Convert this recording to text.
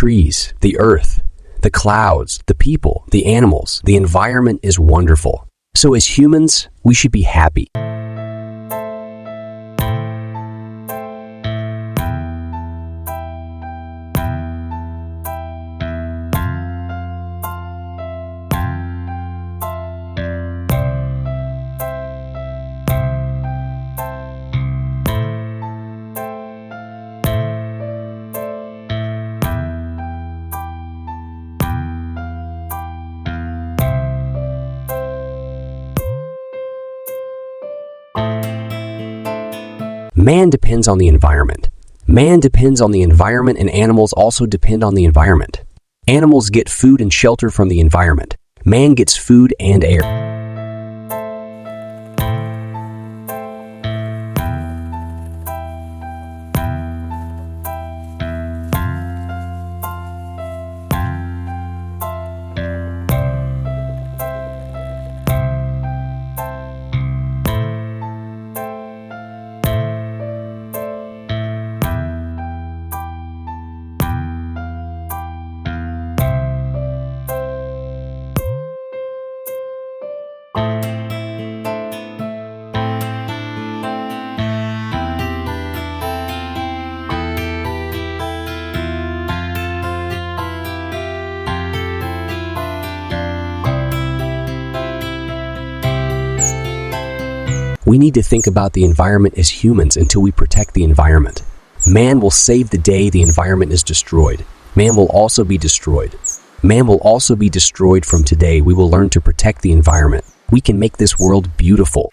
trees, the earth, the clouds, the people, the animals, the environment is wonderful. So as humans, we should be happy. Man depends on the environment. Man depends on the environment, and animals also depend on the environment. Animals get food and shelter from the environment. Man gets food and air. We need to think about the environment as humans until we protect the environment. Man will save the day the environment is destroyed. Man will also be destroyed. Man will also be destroyed from today. We will learn to protect the environment. We can make this world beautiful.